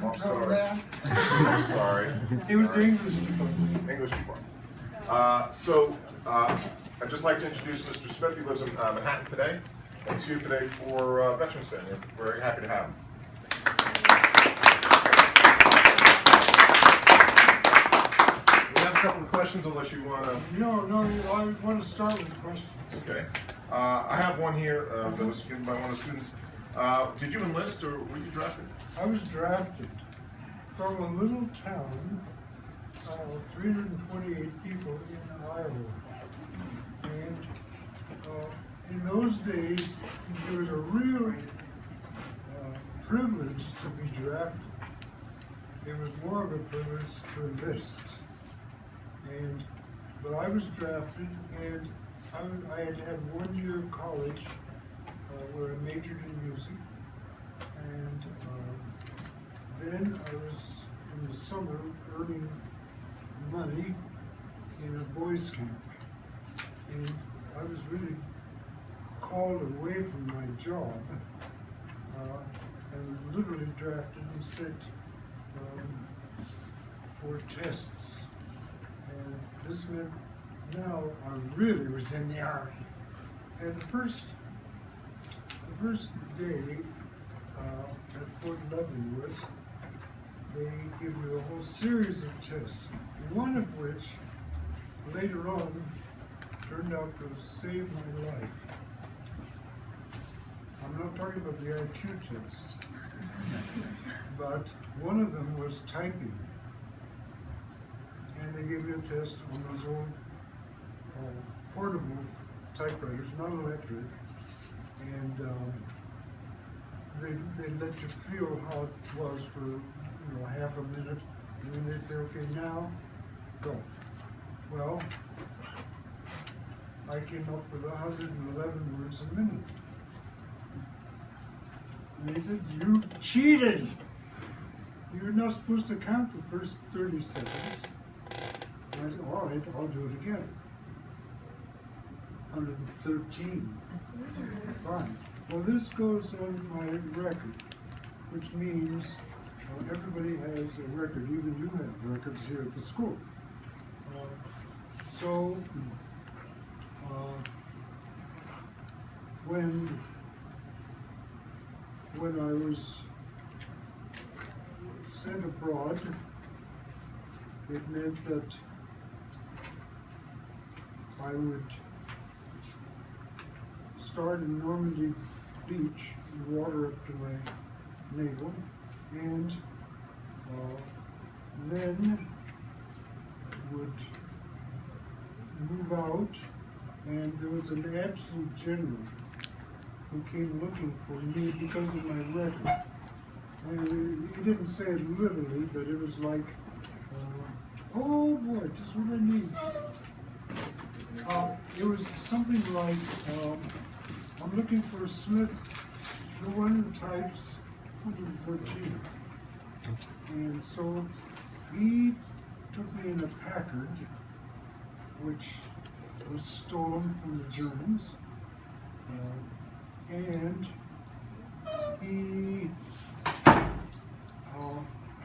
Oh, sorry. Sorry. It was Sorry. English. English people. I'd just like to introduce Mr. Smith. He lives in Manhattan today, and he's here today for Veterans Day. We're very happy to have him. We have a couple of questions, unless you want to. No, I want to start with a question. Okay. I have one here that was given by one of the students. Did you enlist, or were you drafted? I was drafted from a little town, 328 people in Iowa. And in those days, it was a real privilege to be drafted. It was more of a privilege to enlist. But I was drafted, and I had had 1 year of college where I majored in music. And then I was in the summer earning money in a boys' camp. And I was really called away from my job and literally drafted and sent for tests. And this meant now I really was in the Army. And the first day at Fort Leavenworth, they give you a whole series of tests, one of which later on turned out to save my life. I'm not talking about the IQ test, but one of them was typing. And they gave me a test on those old portable typewriters, not electric, and they let you feel how it was for half a minute, and then they'd say, okay, now go. Well, I came up with 111 words a minute. And they said, you cheated! You're not supposed to count the first 30 seconds. And I said, all right, I'll do it again. 113. Fine. Well, this goes on my record, which means everybody has a record. Even you have records here at the school. When I was sent abroad, it meant that I would start in Normandy Beach, water up to my navel, and then would move out, and there was an adjutant general who came looking for me because of my record. And he didn't say it literally, but it was like, oh boy, just what I need. It was something like, I'm looking for Smith, the one who types 113. And so he took me in a Packard, which was stolen from the Germans, and he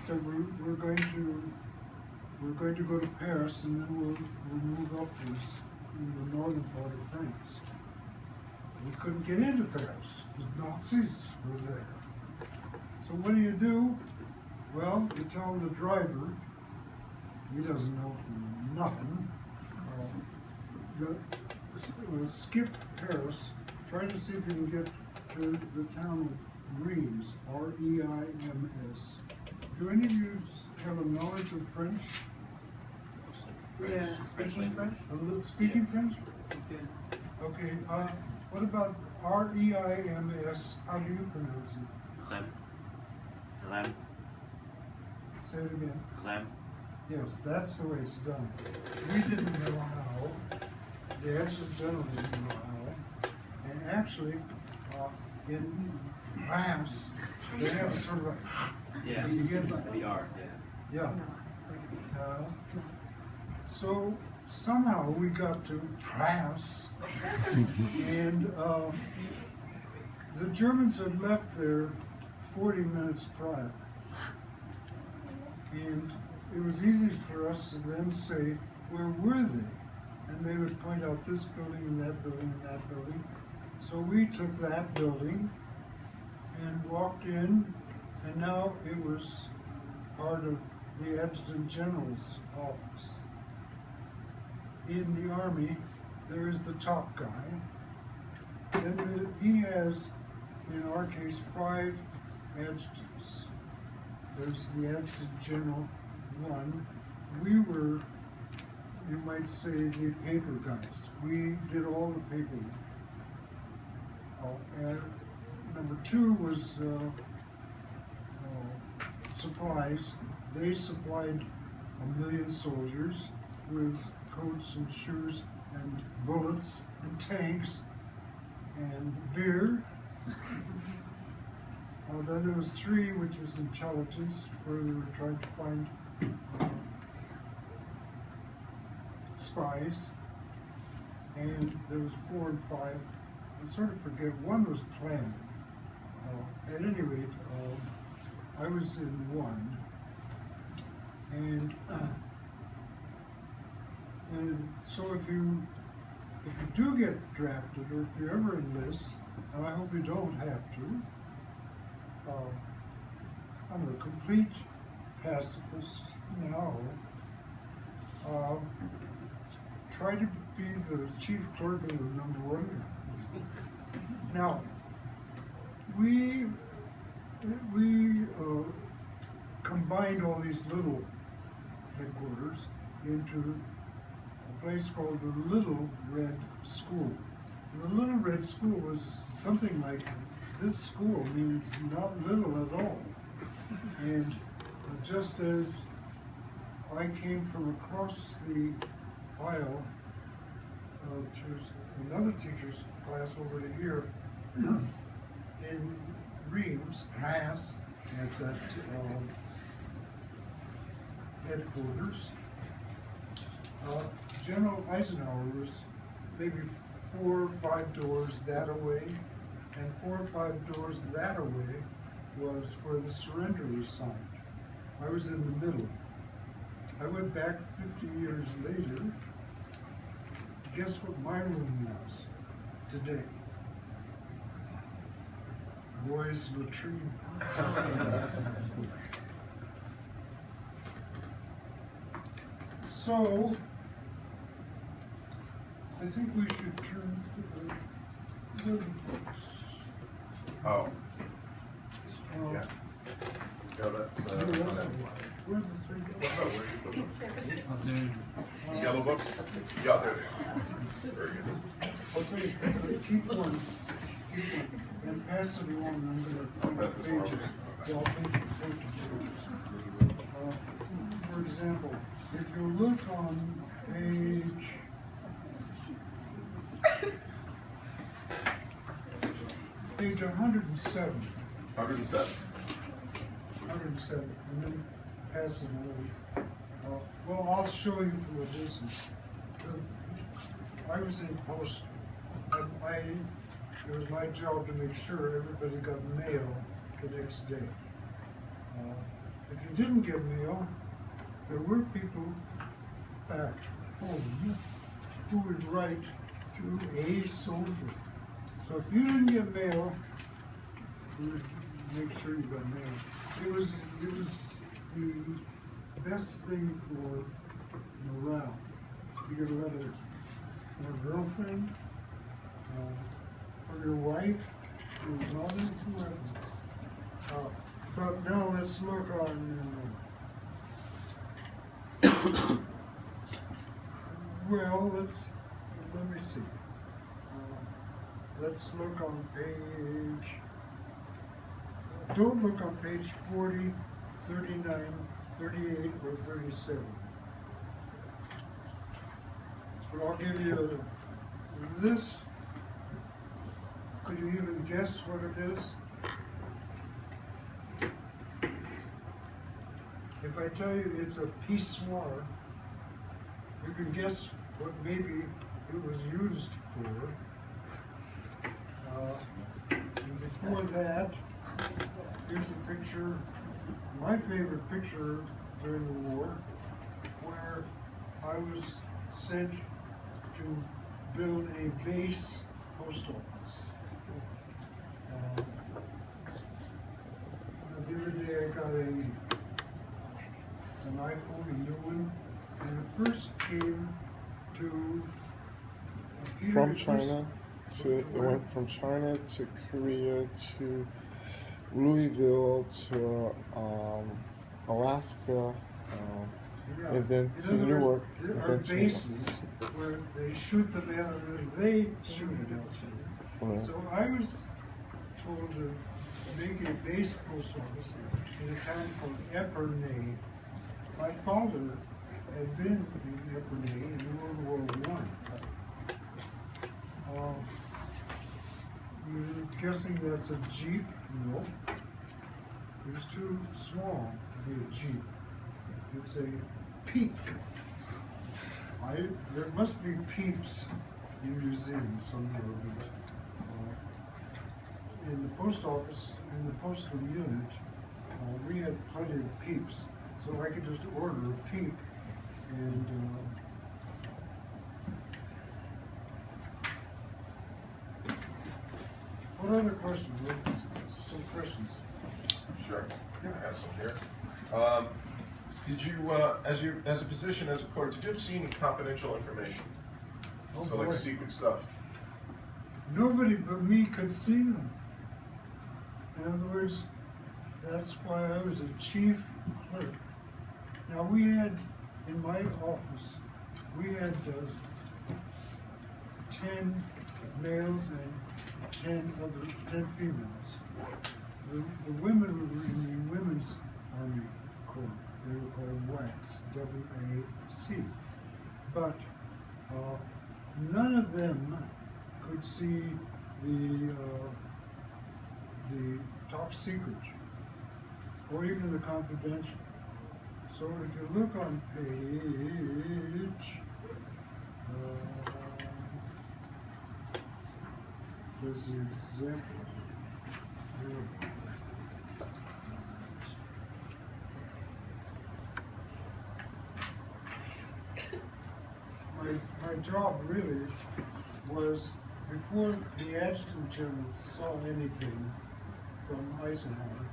said, we're going to go to Paris, and then we'll move upwards in the northern part of France. We couldn't get into Paris. The Nazis were there. So what do? Well, you tell the driver, he doesn't know nothing, skip Paris, try to see if you can get to the town of Reims, R-E-I-M-S. Do any of you have a knowledge of French? Yeah, speaking French? A little speaking French? Okay, what about R-E-I-M-S? How do you pronounce it? Rem. Say it again. Rem. Yes, that's the way it's done. We didn't know how. The adjutant general didn't know how. And actually, in France, they have a sort of a... Yeah, we are, yeah. So somehow we got to France, and the Germans had left there 40 minutes prior. And it was easy for us to then say, where were they? And they would point out this building and that building and that building. So we took that building and walked in, and now it was part of the Adjutant General's office. In the Army, there is the top guy. Then he has, in our case, 5 adjutants. There's the Adjutant General 1. We were, you might say, the paper guys. We did all the paperwork. And number 2 was supplies. They supplied 1,000,000 soldiers with coats and shoes and bullets and tanks and beer. Then there was 3, which was intelligence, where we were trying to find spies. And there was 4 and 5. I sort of forget. 1 was planning. At any rate, I was in 1. And so if you do get drafted, or if you ever enlist, and I hope you don't have to, I'm a complete pacifist now. Try to be the chief clerk of the #1. Now, we combined all these little headquarters into a place called the Little Red School. And the Little Red School was something like, this school means not little at all. And just as I came from across the aisle to another teacher's class over to here, in Reams, Mass, at that headquarters, General Eisenhower was maybe 4 or 5 doors that away, and 4 or 5 doors that away was where the surrender was signed. I was in the middle. I went back 50 years later. Guess what my room was today? Boys' latrine. So, I think we should turn to the books. Oh. Yeah. No, that's not it. Where's the 3 books? Yellow books? Yeah, there they are. Very good. Okay, keep one. And pass it along. I'm going to pages. Yeah, I'll pages. For example, if you look on page 107. 107. 107, and then pass it along. Well, I'll show you from a distance. I was in post, and it was my job to make sure everybody got mail the next day. If you didn't get mail, there were people back home who would write to a soldier. So if you didn't get mail, we would make sure you got mail. It was the best thing for morale. You get a letter from a girlfriend, from your wife, your mother, whoever. But now let's look on. Well, let me see. Let's look on page. Don't look on page 40, 39, 38, or 37. But I'll give you this. Could you even guess what it is? If I tell you it's a pissoir, you can guess what maybe it was used for. And before that, here's a picture. My favorite picture during the war, where I was sent to build a base post office. The other day I got an iPhone, a new one, and it first came to From China it went from China to Korea to Louisville to Alaska, and then to Newark. There are bases where they shoot them out and then they shoot it out. Right. So I was told to make a base post office in a town called Epernay. My father had been in Epernay in World War I. You're guessing that's a Jeep? No. It was too small to be a Jeep. It's a Peep. There must be Peeps in museums somewhere. In the post office, in the postal unit, we had plenty of Peeps. So I could just order a Peep and what other questions? Some questions. Sure. I have some here. Did you, as a position as a clerk, did you ever see any confidential information? Oh, So boy. like secret stuff? Nobody but me could see them. In other words, that's why I was a chief clerk. Now we had, in my office, we had 10 males and 10 females. The women were in the Women's Army Corps. They were called WACs, W-A-C. But none of them could see the top secret or even the confidential. So if you look on page, there's the example. Here. My job really was, before the adjutant general saw anything from Eisenhower,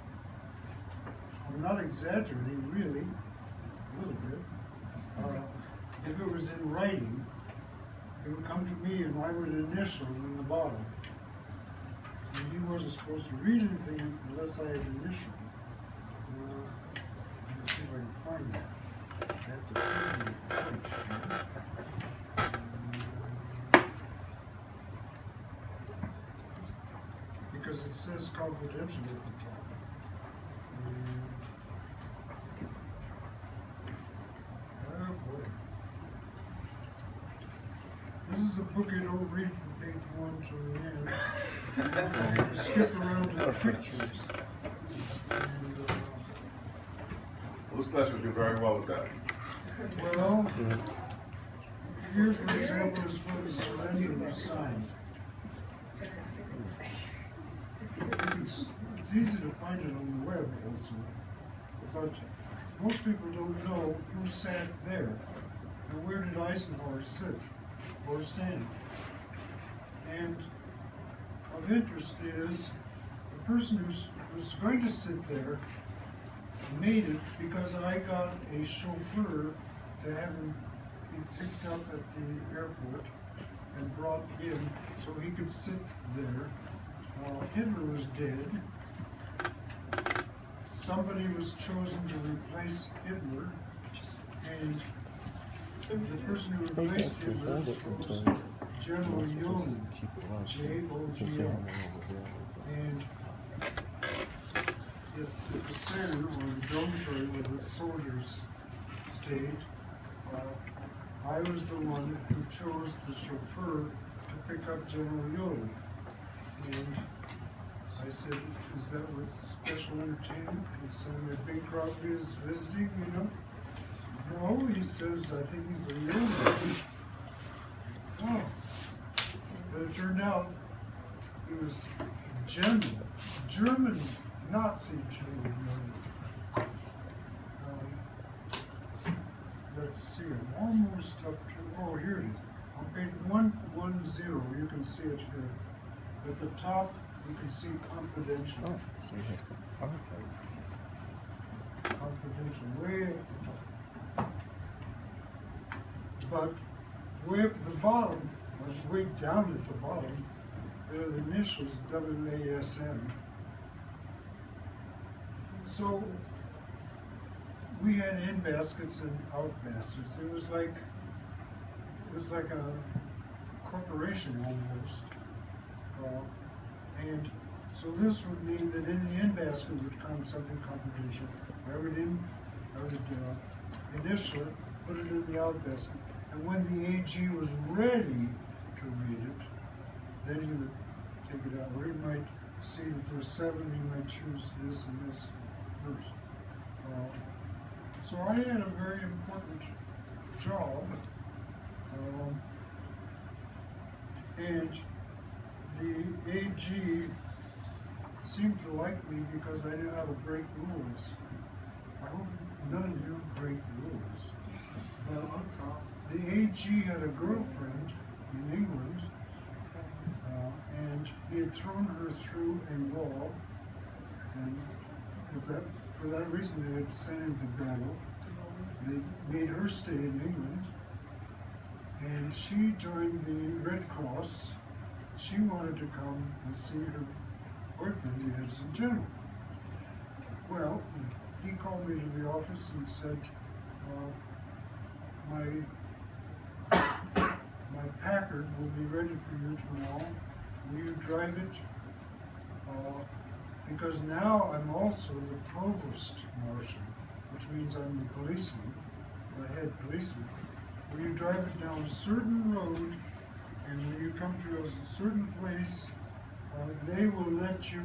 I'm not exaggerating, really, a little bit. If it was in writing, it would come to me and I would initial in the bottom. And he wasn't supposed to read anything unless I had initialed. Let's see if I can find that. I have to find the page. Because it says confidential at the top. Oh boy. This is a book you don't read from page 1 to the end. You skip around to the pictures. And, Well, this class would do very well with that. well, here, for example, is where the surrender was signed. It's easy to find it on the web also, but most people don't know who sat there and where did Eisenhower sit or stand. And of interest is the person who was going to sit there made it because I got a chauffeur to have him be picked up at the airport and brought in so he could sit there. Hitler was dead. Somebody was chosen to replace Hitler, and the person who replaced Hitler was General Jol, J-O-G-L. And at the center, or the dormitory where the soldiers stayed, I was the one who chose the chauffeur to pick up General Jol. And I said, is that with special entertainment? He said, Bing Crosby is visiting, you know? No, he says, I think he's a young man. Oh. But it turned out he was German Nazi general. let's see, I'm almost up to, oh, here it is. On page 110, you can see it here. At the top, you can see confidential. Oh, so you have Confidential, way at the top. But way at the bottom, or way down at the bottom, there are the initials WASM. So we had in baskets and out baskets. It was like a corporation almost. And so this would mean that in the in basket would come something confidential. I would initial it, put it in the out basket, and when the AG was ready to read it, then he would take it out. Or he might see that there's 7, he might choose this and this first. So I had a very important job, and the AG seemed to like me because I knew how to break rules. I hope none of you break rules. But the AG had a girlfriend in England, and he had thrown her through a wall, and for that reason they had to send him to battle. They made her stay in England, and she joined the Red Cross. She wanted to come and see her boyfriend, the Adjutant General. Well, he called me to the office and said, my Packard will be ready for you tomorrow. Will you drive it? Because now I'm also the provost marshal, which means I'm the policeman, the head policeman. Will you drive it down a certain road, and when you come to a certain place, they will let you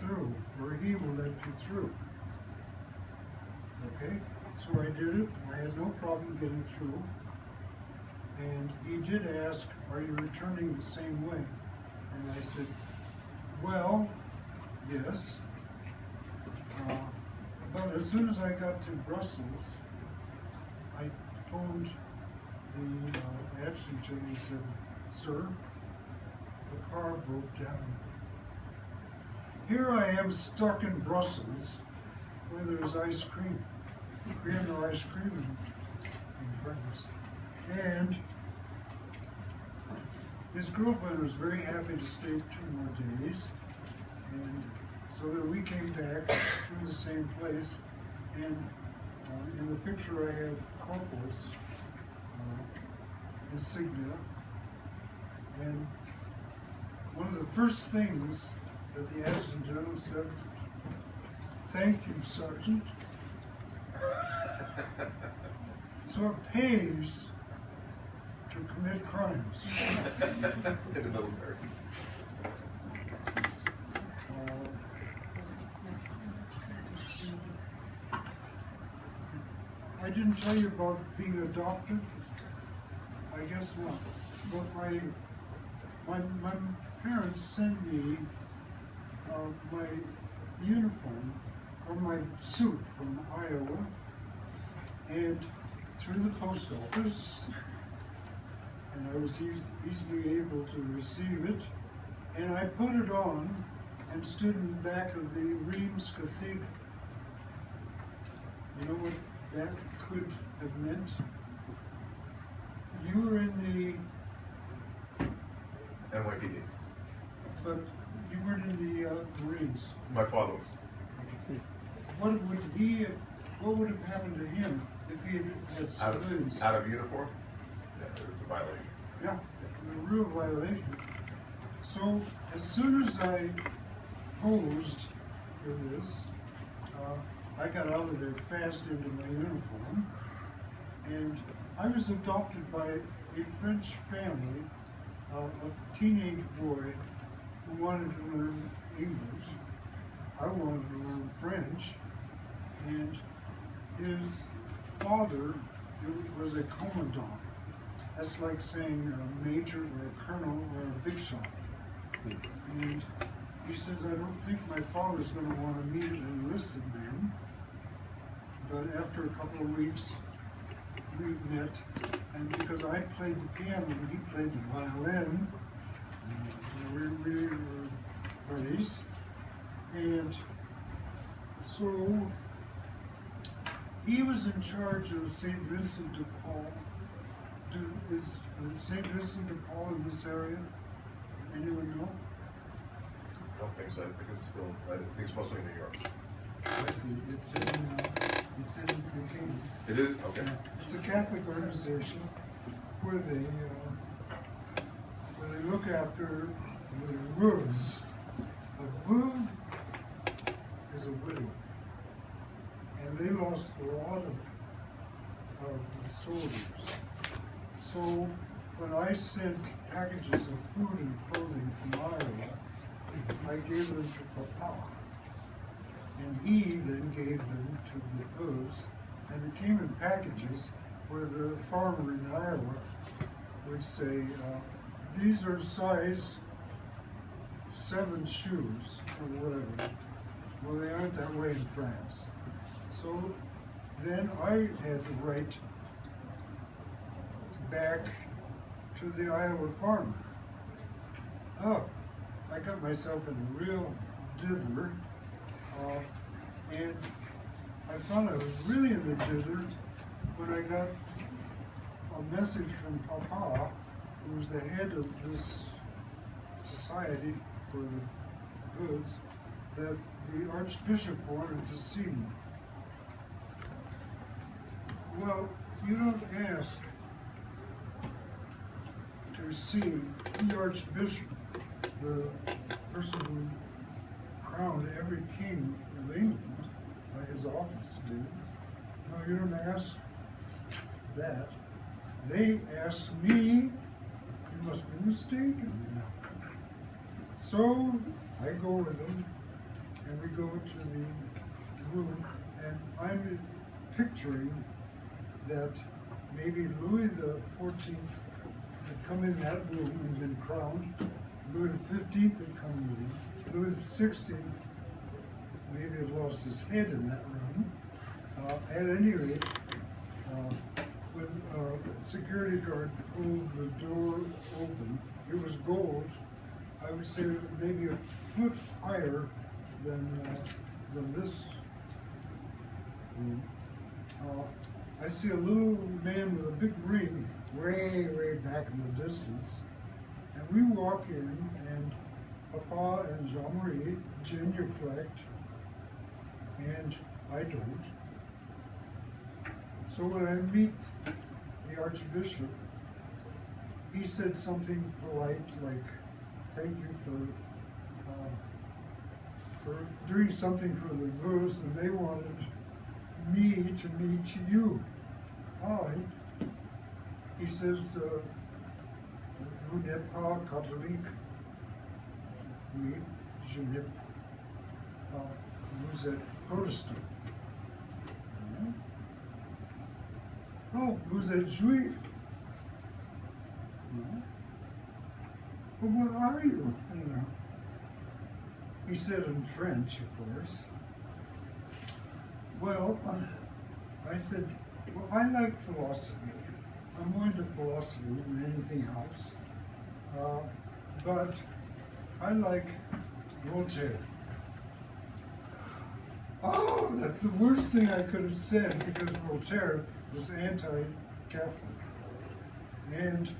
through, or he will let you through. Okay, so I did it. I had no problem getting through. And he did ask, are you returning the same way? And I said, well, yes. But as soon as I got to Brussels, I phoned the adjutant general and said, sir, the car broke down. Here I am stuck in Brussels where there's ice cream. We have no ice cream in France. And his girlfriend was very happy to stay 2 more days. And so that we came back to the same place. And in the picture I have Corporal's insignia. And one of the first things that the Adjutant General said, thank you, Sergeant. So it pays to commit crimes. In the military. I didn't tell you about being adopted. I guess not. But my parents sent me my uniform, or my suit from Iowa, and through the post office, and I was easily able to receive it, and I put it on and stood in the back of the Reims Cathedral. You know what that could have meant? You were in the NYPD. But you weren't in the Marines. My father was. What would have happened to him if he had civilians? Out of uniform? Yeah, it's a violation. Yeah, a real violation. So as soon as I posed for this, I got out of there fast into my uniform, and I was adopted by a French family, a teenage boy who wanted to learn English. I wanted to learn French, and his father was a commandant. That's like saying a major or a colonel or a big shot. And he says, I don't think my father's going to want to meet an enlisted man. But after a couple of weeks, we met, and because I played the piano and he played the violin, we were buddies. And so he was in charge of St. Vincent de Paul. Is St. Vincent de Paul in this area? Anyone know? I don't think so. I think it's mostly New York. I see. It's in New Canaan. It is? Okay. It's a Catholic organization where they look after the veuves. A veuve is a widow, and they lost a lot of the soldiers. So when I sent packages of food and clothing from Iowa, I gave them to Papa, and he then gave them to the veuves, and it came in packages where the farmer in Iowa would say, these are size 7 shoes, or whatever. Well, they aren't that way in France. So then I had to write back to the Iowa farmer. Oh, I got myself in a real dither, and I thought I was really in the dither when I got a message from Papa, who was the head of this society for the goods, that the Archbishop wanted to see me. Well, you don't ask to see the Archbishop, the person who crowned every king of England, like his office did. No, you don't ask that. They asked me. You must be mistaken. So I go with them, and we go to the room, and I'm picturing that maybe Louis the 14th had come in that room and been crowned. Louis the 15th had come in. Louis the 16th maybe had lost his head in that room. At any rate, when a security guard pulled the door open, it was gold. I would say maybe a foot higher than this room. I see a little man with a big ring way back in the distance. And we walk in, and Papa and Jean-Marie genuflect, and I don't. So when I meet the Archbishop, he said something polite like, thank you for doing something for the veuves, and they wanted me to meet you. Hi. He says, vous n'êtes pas catholique? Oui, je n'ai pas. Vous êtes protestant. Oh, vous êtes juif? No. Well, what are you? You know. He said in French, of course. Well, I said, well, I like philosophy. I'm more into philosophy than anything else. But I like Voltaire. Oh, that's the worst thing I could have said, because Voltaire was anti-Catholic. And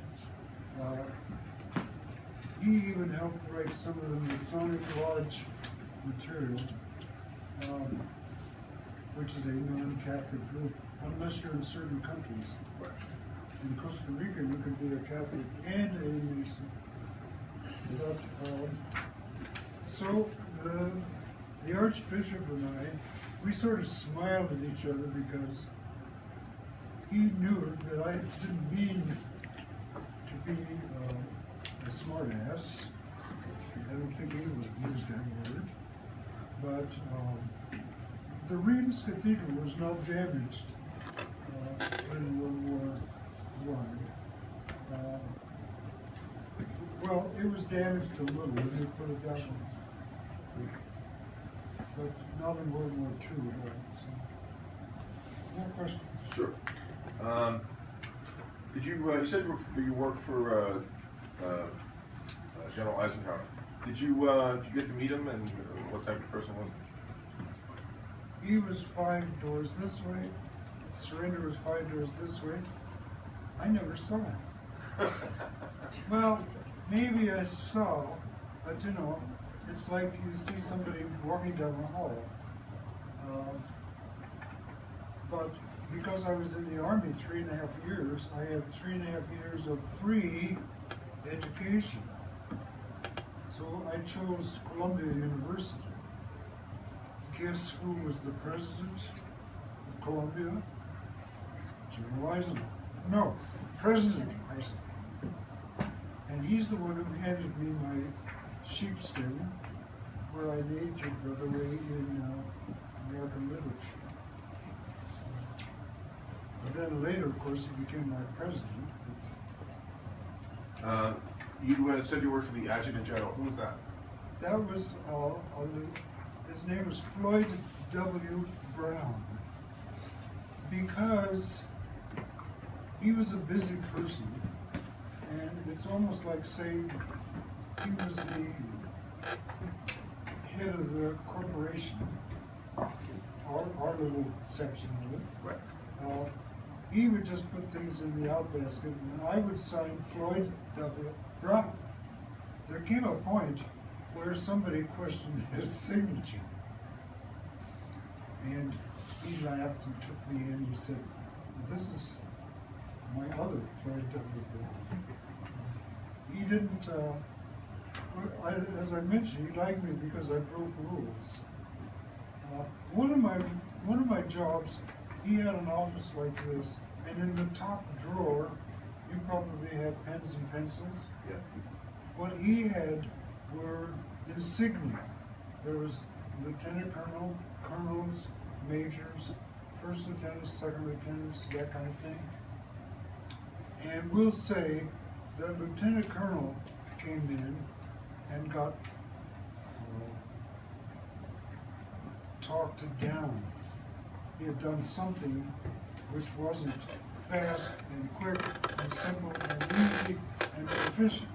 he even helped write some of the Masonic Lodge material, which is a non-Catholic group, unless you're in certain countries. In Costa Rica, you could be a Catholic and a Mason. But, so the Archbishop and I, we sort of smiled at each other because he knew that I didn't mean to be a smart ass. I don't think anyone would use that word. But the Reims Cathedral was not damaged in World War I. Well, it was damaged a little, let me put it that way. But not in World War II at all. So. More questions? Sure. Did you, you said you worked for General Eisenhower. Did you get to meet him, and what type of person was he? He was 5 doors this way. Surrender was 5 doors this way. I never saw him. Well, maybe I saw, but you know, it's like you see somebody walking down the hall. But because I was in the Army 3.5 years, I had 3.5 years of free education. So I chose Columbia University. Guess who was the president of Columbia? General Eisenhower. No, President Eisenhower. And he's the one who handed me my sheepskin, where I majored, by the way, in American literature. And then later, of course, he became my president. You said you worked for the Adjutant General. Who was that? That was, his name was Floyd W. Brown. Because he was a busy person, and it's almost like saying he was the head of the corporation, our little section of it. Right. He would just put things in the outbasket, and I would sign Floyd W. Brown. There came a point where somebody questioned his signature. And he laughed and took me in and said, "This is my other Floyd W. Brown." He didn't, as I mentioned, he liked me because I broke rules. One of my jobs, he had an office like this, and in the top drawer, you probably have pens and pencils. Yeah. What he had were insignia. There was lieutenant colonel, colonels, majors, first lieutenants, second lieutenants, that kind of thing. And we'll say that lieutenant colonel came in and got talked down. He had done something which wasn't fast and quick and simple and easy and efficient.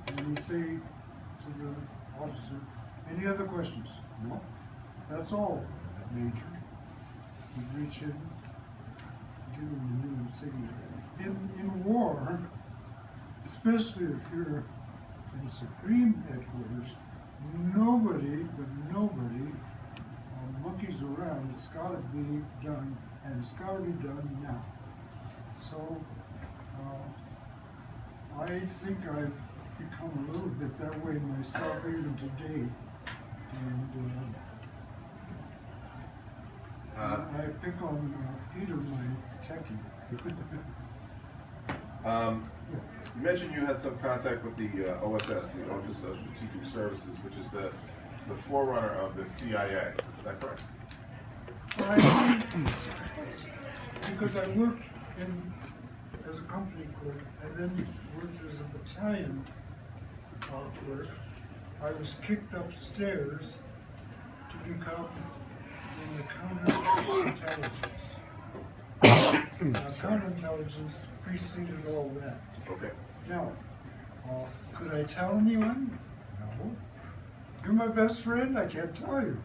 And he'd say to the officer, "Any other questions?" "No." "That's all, Major." He'd reach in, give him the new insignia. In war, especially if you're in Supreme Headquarters, nobody monkeys around. It's got to be done, and it's got to be done now. So I think I've become a little bit that way myself even today. And I pick on Peter, my techie. You mentioned you had some contact with the OSS, the Office of Strategic Services, which is the forerunner of the CIA. Is that correct? Because I worked as a company clerk and then worked as a battalion clerk. I was kicked upstairs to become in the counterintelligence. Counterintelligence preceded all that. Okay. Now, could I tell anyone? No. You're my best friend? I can't tell you.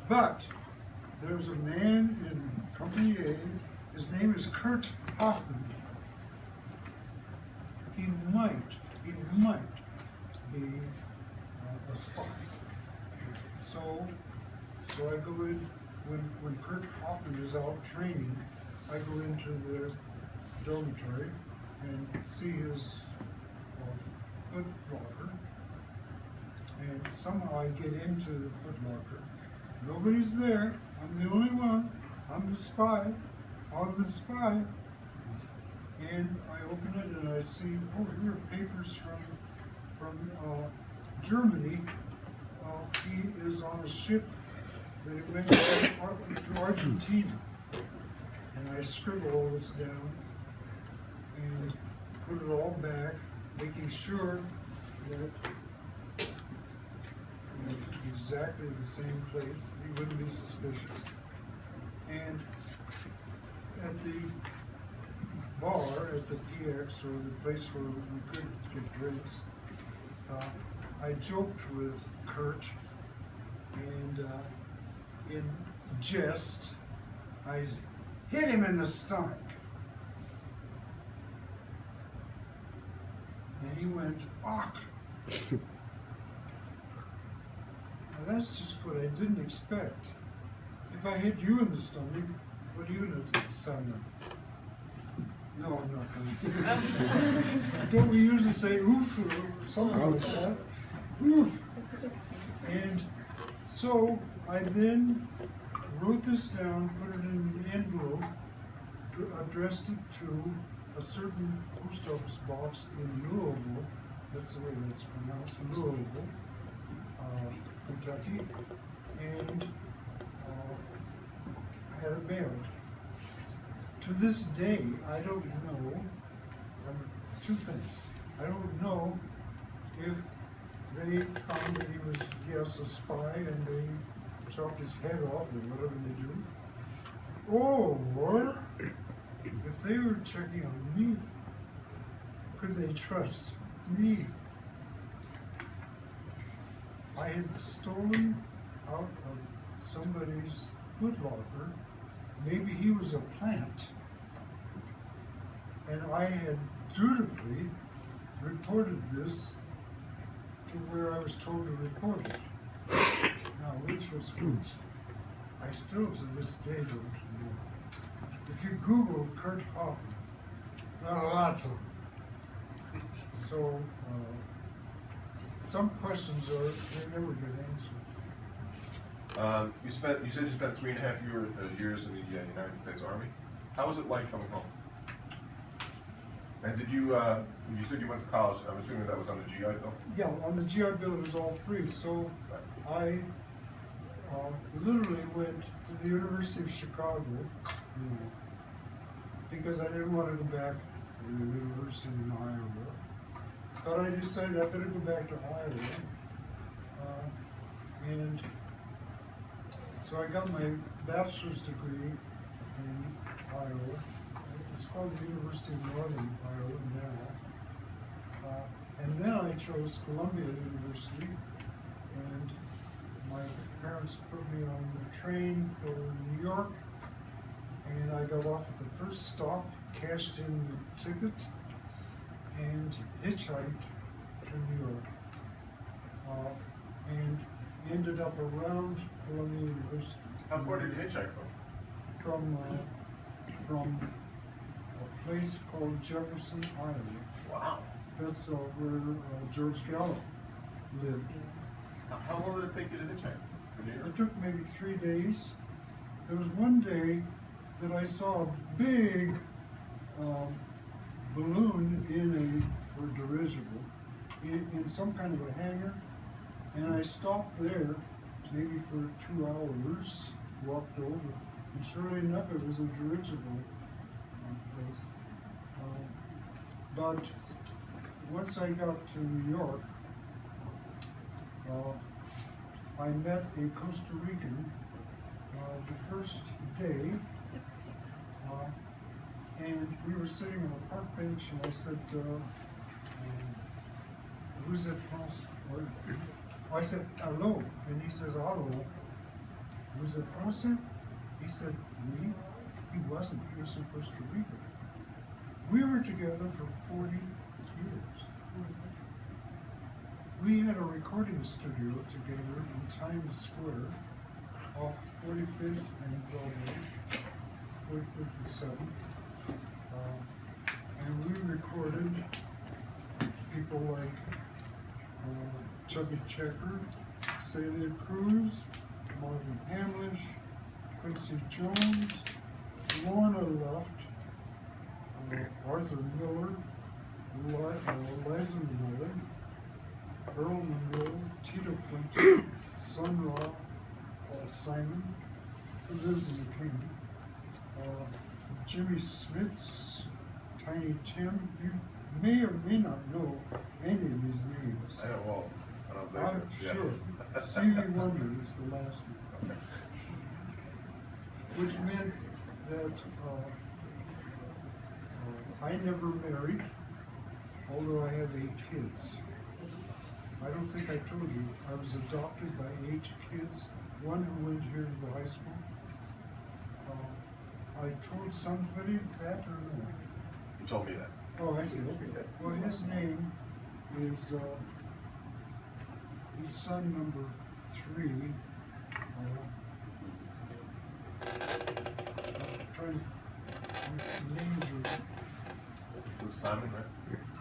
But there's a man in Company A, his name is Kurt Hoffman. He might be a spy. So I go in, when Kurt Hoffman is out training, I go into the dormitory and see his foot locker, and somehow I get into the foot locker. Nobody's there. I'm the only one. I'm the spy. I'm the spy. And I open it and I see, oh, here are papers from Germany. He is on a ship that went to Argentina. And I scribble all this down and put it all back, making sure that exactly the same place, he wouldn't be suspicious. And at the bar, at the PX, or the place where we could get drinks, I joked with Kurt, and in jest, I hit him in the stomach. And he went, "Ach!" Now that's just what I didn't expect. If I hit you in the stomach, what are you going to sound like? No, I'm not going to. Don't we usually say oof or something like that? Oof. And so I then wrote this down, put it in an envelope, addressed it to a certain post office box in Louisville. That's the way that's pronounced, Louisville, Kentucky. And I had it mailed. To this day, I don't know, two things. I don't know if they found that he was, yes, a spy, and they chopped his head off, or whatever they do. Or, if they were checking on me, could they trust me? I had stolen out of somebody's foot locker. Maybe he was a plant. And I had dutifully reported this to where I was told to report it. Now, which was which? I still to this day don't know. If you Google Kurt Hoffman, there are lots of them. So, some questions they never get answered. You said you spent 3.5 years in the United States Army. How was it like coming home? And did you said you went to college? I'm assuming that was on the GI Bill. Yeah, on the GI Bill it was all free. So I literally went to the University of Chicago, because I didn't want to go back to the university in Iowa. But I decided I better go back to Iowa, and so I got my bachelor's degree in Iowa. It's called the University of Northern Iowa now. And then I chose Columbia University, and my parents put me on the train for New York, and I got off at the first stop, cashed in the ticket, and hitchhiked to New York, and ended up around Columbia University. How far did you hitchhike from? From a place called Jefferson, Iowa. Wow. That's where George Gallup lived. How long did it take you to hitchhike from New York? It took maybe 3 days. There was one day that I saw a big balloon or dirigible in some kind of a hangar, and I stopped there maybe for 2 hours, walked over, and surely enough it was a dirigible place. But once I got to New York, I met a Costa Rican the first day, and we were sitting on a park bench, and I said, "Vous êtes français?" I said, "Hello," and he says, "Hello. Vous êtes français?" He said, "Me?" He wasn't. He was from Costa Rica. We were together for 40 years. We had a recording studio together in Times Square off 45th and Broadway, 45th and 7th. And we recorded people like Chubby Checker, Celia Cruz, Marvin Hamlish, Quincy Jones, Lorna Luft, Arthur Miller, Liza Miller, Earl Monroe, Tito Clinton, Sun Ra, Paul Simon, who lives in the King, Jimmy Smits, Tiny Tim. You may or may not know any of these names. I know all. I don't think I'm sure. Stevie Wonder is the last one. Which meant that I never married, although I have 8 kids. I don't think I told you, I was adopted by 8 kids, one who went here to the high school. I told somebody that or no? You told me that. Oh, I see, okay. Well, his name is, he's son number 3. Trying to names are. With Simon, right?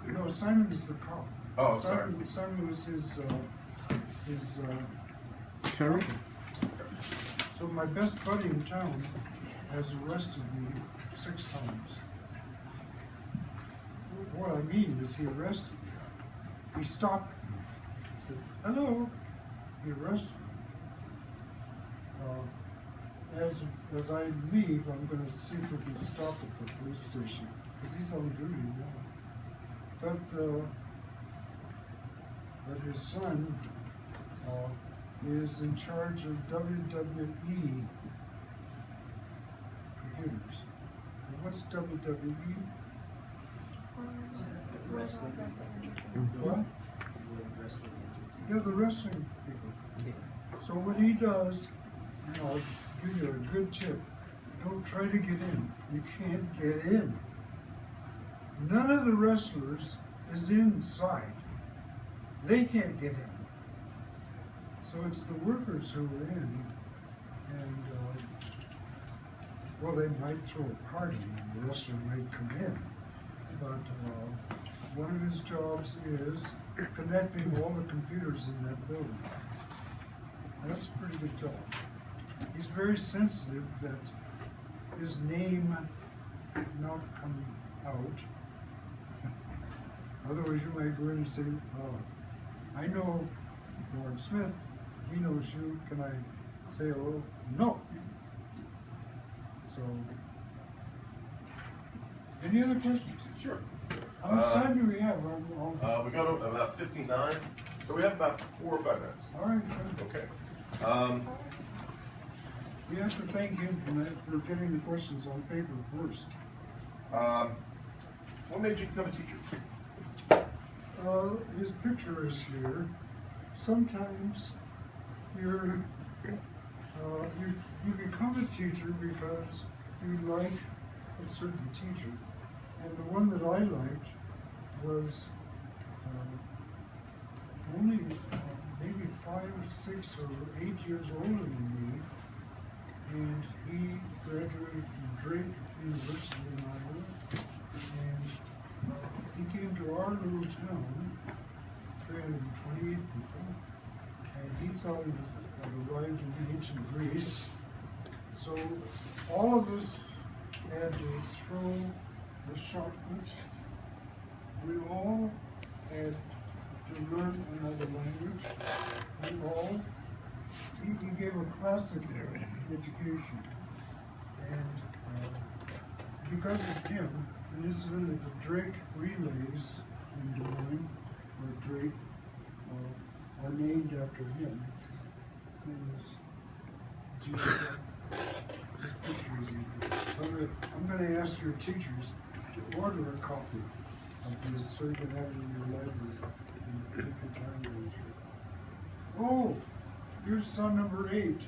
No, Simon is the cop. Oh, sorry. Simon was his Terry? so my best buddy in town has arrested me 6 times. What I mean is he arrested me. He stopped me. He said, hello. He arrested me. As I leave, I'm going to see if we can stop at the police station, because he's on duty now. But his son is in charge of WWE computers. And what's WWE? Wrestling. What? Wrestling. Yeah, the wrestling people. So what he does, I'll give you a good tip. Don't try to get in. You can't get in. None of the wrestlers is inside. They can't get in. So it's the workers who are in. And, well, they might throw a party and the wrestler might come in. But one of his jobs is connecting all the computers in that building. And that's a pretty good job. He's very sensitive that his name not come out. Otherwise you might go in and say, oh, I know Warren Smith, he knows you, can I say hello? No. So, any other questions? Sure. How much time do we have? We go to about 59, so we have about 4 or 5 minutes. All right, good. Okay. We have to thank him for getting the questions on paper first. What made you become a teacher? His picture is here. Sometimes you become a teacher because you like a certain teacher. And the one that I liked was only maybe 5, 6, or 8 years older than me. And he graduated from Drake University in Iowa. And he came to our little town, 328 people, and he thought he had arrived in ancient Greece. So all of us had to throw the shot put. We all had to learn another language. We all, he gave a classic education. And because of him, and incidentally, the Drake relays in Des Moines, or Drake, are named after him. His name is Jesus. His picture is in here. I'm going to ask your teachers to order a copy of this so you can have it in your library and take your time with it. Oh, here's son number 8.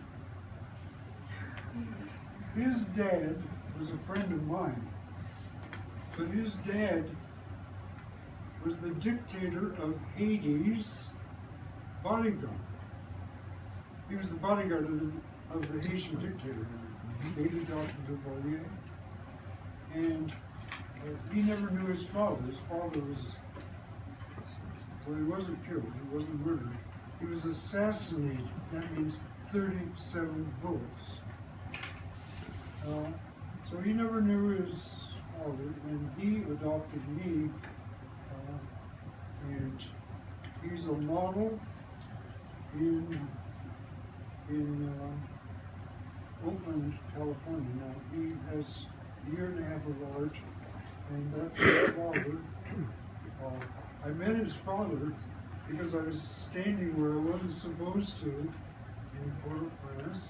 His dad was a friend of mine, but his dad was the dictator of Haiti's bodyguard. He was the bodyguard of the Haitian dictator, David Duvalier. And he never knew his father. His father was, well, he wasn't killed, he wasn't murdered. He was assassinated. That means 37 bullets. So he never knew his father, and he adopted me, and he's a model in Oakland, California. Now, he has a year and a half of art, and that's his father. I met his father because I was standing where I wasn't supposed to in Port-au-Prince,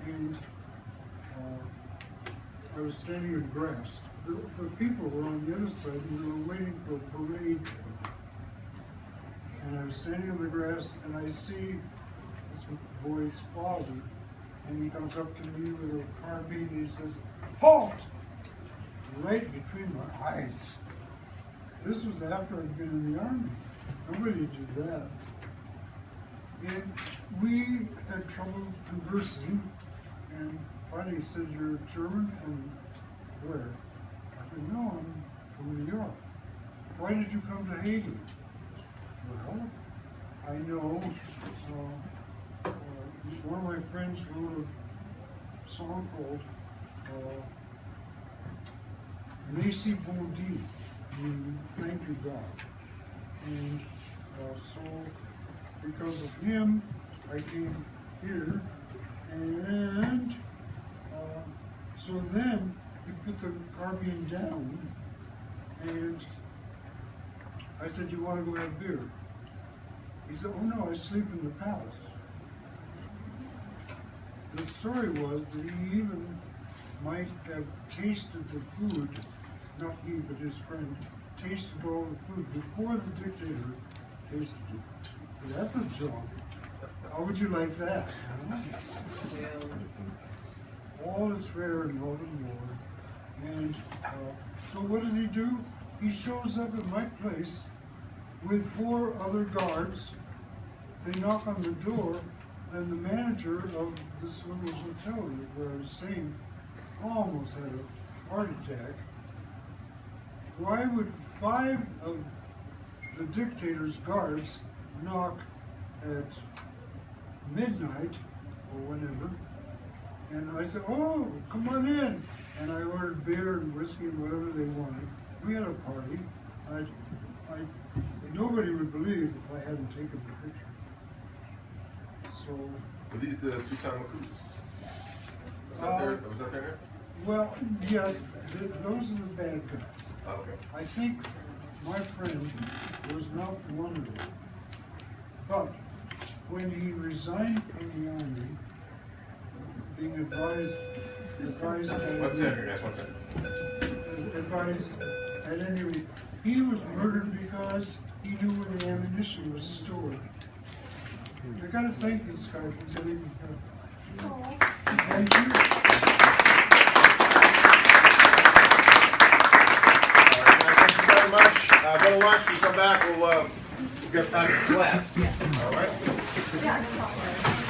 and I was standing in grass. the people were on the other side, and we were waiting for a parade. And I was standing on the grass, and I see this boy's father, and he comes up to me with a carbine, and he says, "Halt!" Right between my eyes. This was after I'd been in the army. Nobody did that. And we had trouble conversing, and finally he said, "You're German from where?" I said, "No, I'm from New York." "Why did you come to Haiti?" "Well, I know one of my friends wrote a song called Merci Bon Dieu, meaning thank you God. And so because of him, I came here, and so then he put the carbine down, and I said, "You want to go have beer?" He said, "Oh no, I sleep in the palace." The story was that he even might have tasted the food, not he, but his friend, tasted all the food before the dictator tasted it. That's a joke. How would you like that? All is fair in love and war. And so what does he do? He shows up at my place with 4 other guards. They knock on the door, and the manager of this little hotel where I was staying almost had a heart attack. Why would 5 of the dictator's guards knock at midnight or whenever? And I said, "Oh, come on in." And I ordered beer and whiskey and whatever they wanted. We had a party. Nobody would believe if I hadn't taken the picture. So. Were these the 2 Tamakus? Was that their name? Well, yes, those are the bad guys. Oh, okay. I think my friend was not one of them. But when he resigned from the army, being advised at any rate, he was murdered because he knew where the ammunition was stored. I gotta thank this guy for getting me here. Thank you. Thank you very much. Go to lunch. When we come back, we'll get back to class. All right? Yeah, no problem.